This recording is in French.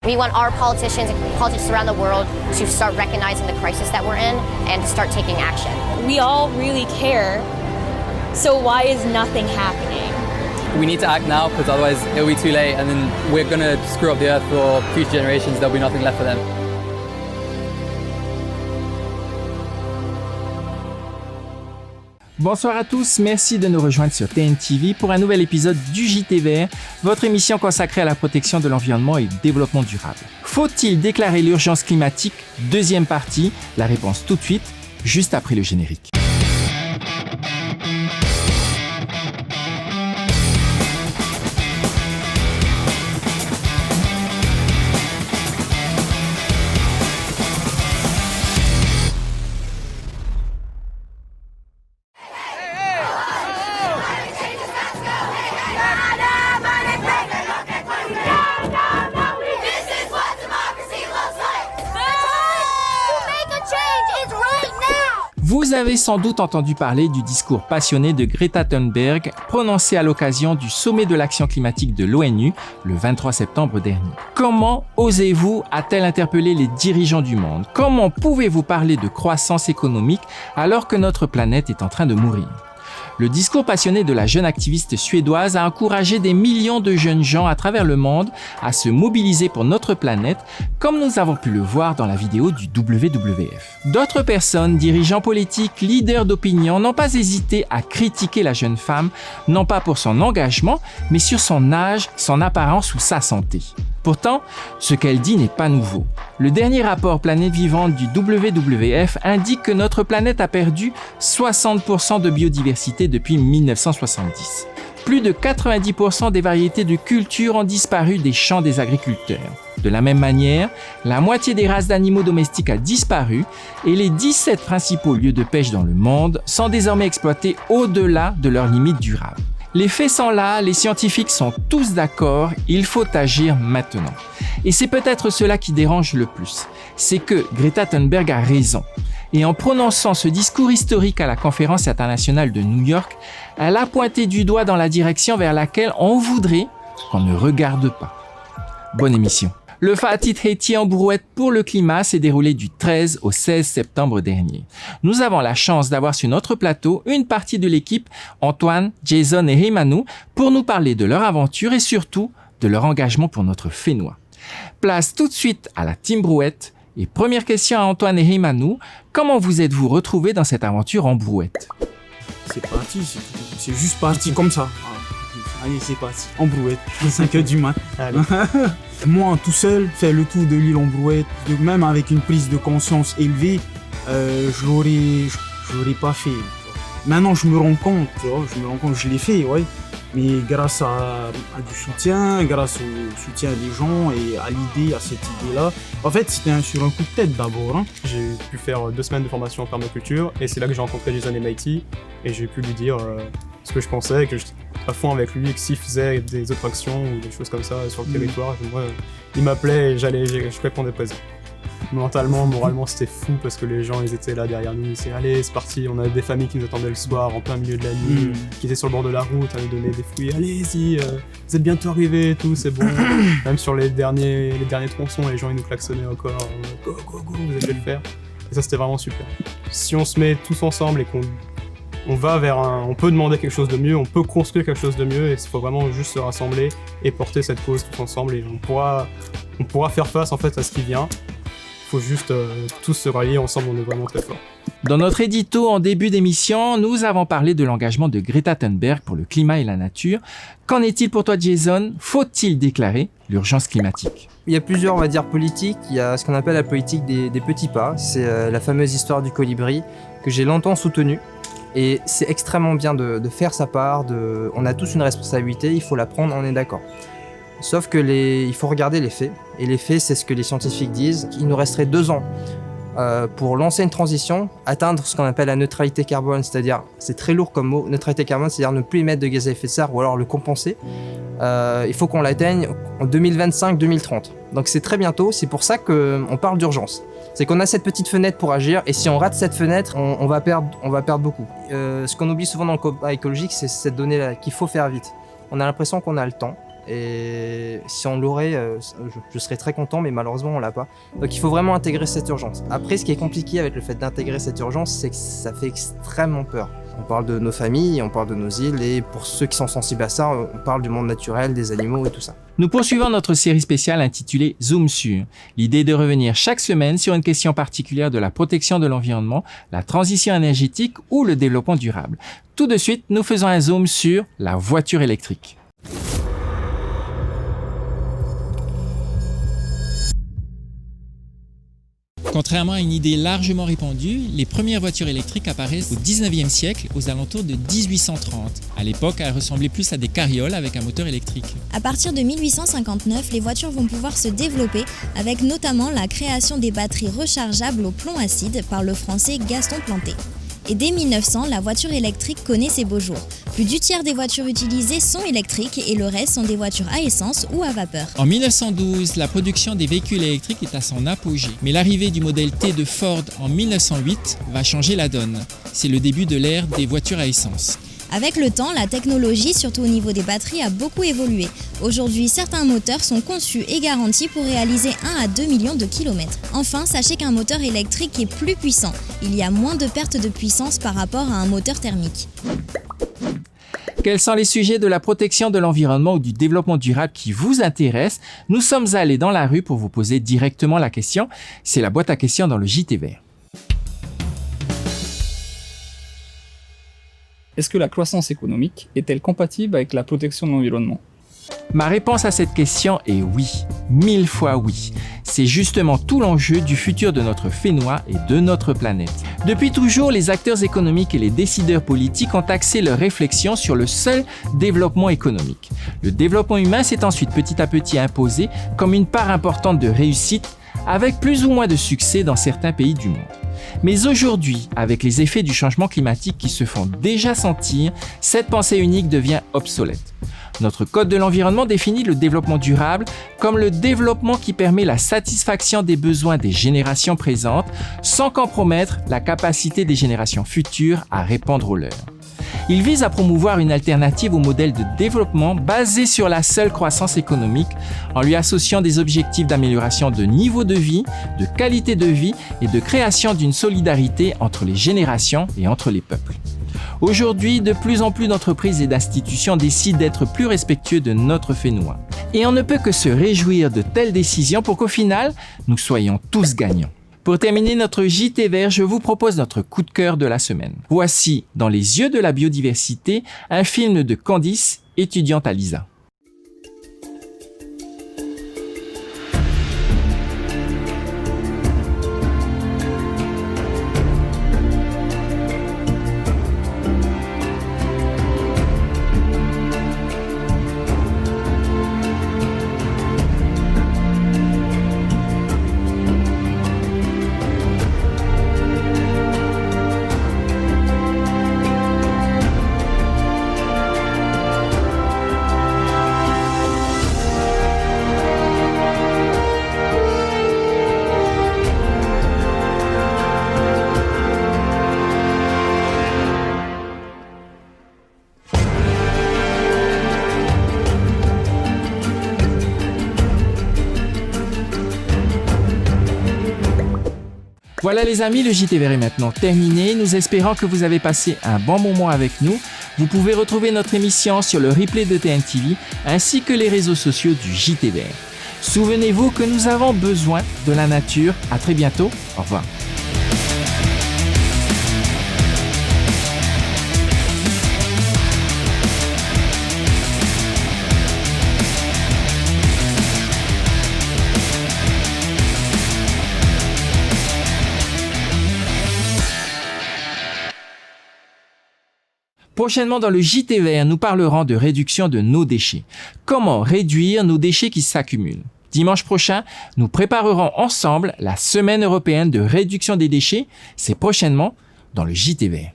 We want our politicians around the world to start recognizing the crisis that we're in and to start taking action. We all really care, so why is nothing happening? We need to act now because otherwise it'll be too late and then we're going to screw up the earth for future generations. There'll be nothing left for them. Bonsoir à tous, merci de nous rejoindre sur TNTV pour un nouvel épisode du JT Vert, votre émission consacrée à la protection de l'environnement et au développement durable. Faut-il déclarer l'urgence climatique? Deuxième partie, la réponse tout de suite, juste après le générique. Vous avez sans doute entendu parler du discours passionné de Greta Thunberg prononcé à l'occasion du sommet de l'action climatique de l'ONU le 23 septembre dernier. Comment osez-vous a-t-elle interpellé les dirigeants du monde? Comment pouvez-vous parler de croissance économique alors que notre planète est en train de mourir? Le discours passionné de la jeune activiste suédoise a encouragé des millions de jeunes gens à travers le monde à se mobiliser pour notre planète, comme nous avons pu le voir dans la vidéo du WWF. D'autres personnes, dirigeants politiques, leaders d'opinion, n'ont pas hésité à critiquer la jeune femme, non pas pour son engagement, mais sur son âge, son apparence ou sa santé. Pourtant, ce qu'elle dit n'est pas nouveau. Le dernier rapport Planète Vivante du WWF indique que notre planète a perdu 60% de biodiversité depuis 1970. Plus de 90% des variétés de cultures ont disparu des champs des agriculteurs. De la même manière, la moitié des races d'animaux domestiques a disparu et les 17 principaux lieux de pêche dans le monde sont désormais exploités au-delà de leurs limites durables. Les faits sont là, les scientifiques sont tous d'accord, il faut agir maintenant. Et c'est peut-être cela qui dérange le plus, c'est que Greta Thunberg a raison. Et en prononçant ce discours historique à la conférence internationale de New York, elle a pointé du doigt dans la direction vers laquelle on voudrait qu'on ne regarde pas. Bonne émission. Le Fatih Haiti en brouette pour le climat s'est déroulé du 13 au 16 septembre dernier. Nous avons la chance d'avoir sur notre plateau une partie de l'équipe, Antoine, Jason et Heymanou, pour nous parler de leur aventure et surtout de leur engagement pour notre Fénois. Place tout de suite à la Team Brouette. Et première question à Antoine et Heymanou, comment vous êtes-vous retrouvés dans cette aventure en brouette? C'est parti, c'est juste parti comme ça. Allez, c'est parti, en brouette, 5h du mat. Moi, tout seul, faire le tour de l'île en brouette, même avec une prise de conscience élevée, je l'aurais pas fait. Maintenant, je me rends compte, je l'ai fait, ouais. Mais grâce à du soutien, grâce au soutien des gens et à l'idée, à cette idée-là. En fait, c'était sur un coup de tête d'abord. Hein. J'ai pu faire 2 semaines de formation en permaculture et c'est là que j'ai rencontré Jason et Mighty et j'ai pu lui dire ce que je pensais, que j'étais à fond avec lui, que s'il faisait des autres actions ou des choses comme ça sur le territoire, moi, il m'appelait et je répondais présent. Mentalement, moralement, c'était fou parce que les gens, ils étaient là derrière nous, ils disaient allez, c'est parti, on avait des familles qui nous attendaient le soir, en plein milieu de la nuit, qui étaient sur le bord de la route, à nous donner des fruits, allez-y, vous êtes bientôt arrivés, tout, c'est bon. Même sur les derniers tronçons, les gens, ils nous klaxonnaient encore, go, go, go, vous allez le faire. Et ça, c'était vraiment super. Si on se met tous ensemble et qu'on va on peut demander quelque chose de mieux, on peut construire quelque chose de mieux, et il faut vraiment juste se rassembler et porter cette cause tous ensemble, et on pourra faire face en fait à ce qui vient. Il faut juste tous se rallier ensemble, on est vraiment très forts. Dans notre édito en début d'émission, nous avons parlé de l'engagement de Greta Thunberg pour le climat et la nature. Qu'en est-il pour toi, Jason? Faut-il déclarer l'urgence climatique? Il y a plusieurs, on va dire, politiques. Il y a ce qu'on appelle la politique des petits pas. C'est la fameuse histoire du colibri que j'ai longtemps soutenue. Et c'est extrêmement bien de faire sa part. On a tous une responsabilité, il faut la prendre, on est d'accord. Sauf que il faut regarder les faits. Et les faits, c'est ce que les scientifiques disent. Il nous resterait 2 ans pour lancer une transition, atteindre ce qu'on appelle la neutralité carbone, c'est-à-dire, c'est très lourd comme mot, neutralité carbone, c'est-à-dire ne plus émettre de gaz à effet de serre ou alors le compenser. Il faut qu'on l'atteigne en 2025-2030. Donc c'est très bientôt, c'est pour ça qu'on parle d'urgence. C'est qu'on a cette petite fenêtre pour agir, et si on rate cette fenêtre, on va perdre beaucoup. Ce qu'on oublie souvent dans le combat écologique, c'est cette donnée-là qu'il faut faire vite. On a l'impression qu'on a le temps, Et si on l'aurait, je serais très content, mais malheureusement on l'a pas. Donc il faut vraiment intégrer cette urgence. Après, ce qui est compliqué avec le fait d'intégrer cette urgence, c'est que ça fait extrêmement peur. On parle de nos familles, on parle de nos îles, et pour ceux qui sont sensibles à ça, on parle du monde naturel, des animaux et tout ça. Nous poursuivons notre série spéciale intitulée Zoom sur. L'idée est de revenir chaque semaine sur une question particulière de la protection de l'environnement, la transition énergétique ou le développement durable. Tout de suite, nous faisons un zoom sur la voiture électrique. Contrairement à une idée largement répandue, les premières voitures électriques apparaissent au 19e siècle, aux alentours de 1830. À l'époque, elles ressemblaient plus à des carrioles avec un moteur électrique. À partir de 1859, les voitures vont pouvoir se développer avec notamment la création des batteries rechargeables au plomb acide par le français Gaston Planté. Et dès 1900, la voiture électrique connaît ses beaux jours. Plus du tiers des voitures utilisées sont électriques et le reste sont des voitures à essence ou à vapeur. En 1912, la production des véhicules électriques est à son apogée. Mais l'arrivée du modèle T de Ford en 1908 va changer la donne. C'est le début de l'ère des voitures à essence. Avec le temps, la technologie, surtout au niveau des batteries, a beaucoup évolué. Aujourd'hui, certains moteurs sont conçus et garantis pour réaliser 1 à 2 millions de kilomètres. Enfin, sachez qu'un moteur électrique est plus puissant. Il y a moins de perte de puissance par rapport à un moteur thermique. Quels sont les sujets de la protection de l'environnement ou du développement durable qui vous intéressent? Nous sommes allés dans la rue pour vous poser directement la question. C'est la boîte à questions dans le JT Vert. Est-ce que la croissance économique est-elle compatible avec la protection de l'environnement? Ma réponse à cette question est oui, 1000 fois oui. C'est justement tout l'enjeu du futur de notre Fénois et de notre planète. Depuis toujours, les acteurs économiques et les décideurs politiques ont axé leur réflexion sur le seul développement économique. Le développement humain s'est ensuite petit à petit imposé comme une part importante de réussite, avec plus ou moins de succès dans certains pays du monde. Mais aujourd'hui, avec les effets du changement climatique qui se font déjà sentir, cette pensée unique devient obsolète. Notre Code de l'environnement définit le développement durable comme le développement qui permet la satisfaction des besoins des générations présentes sans compromettre la capacité des générations futures à répondre aux leurs. Il vise à promouvoir une alternative au modèle de développement basé sur la seule croissance économique en lui associant des objectifs d'amélioration de niveau de vie, de qualité de vie et de création d'une solidarité entre les générations et entre les peuples. Aujourd'hui, de plus en plus d'entreprises et d'institutions décident d'être plus respectueux de notre Fénois. Et on ne peut que se réjouir de telles décisions pour qu'au final, nous soyons tous gagnants. Pour terminer notre JT Vert, je vous propose notre coup de cœur de la semaine. Voici, Dans les yeux de la biodiversité, un film de Candice, étudiante à l'ISA. Voilà les amis, le JT Vert est maintenant terminé. Nous espérons que vous avez passé un bon moment avec nous. Vous pouvez retrouver notre émission sur le replay de TNTV ainsi que les réseaux sociaux du JT Vert. Souvenez-vous que nous avons besoin de la nature. À très bientôt. Au revoir. Prochainement dans le JT Vert, nous parlerons de réduction de nos déchets. Comment réduire nos déchets qui s'accumulent? Dimanche prochain, nous préparerons ensemble la Semaine européenne de réduction des déchets. C'est prochainement dans le JT Vert.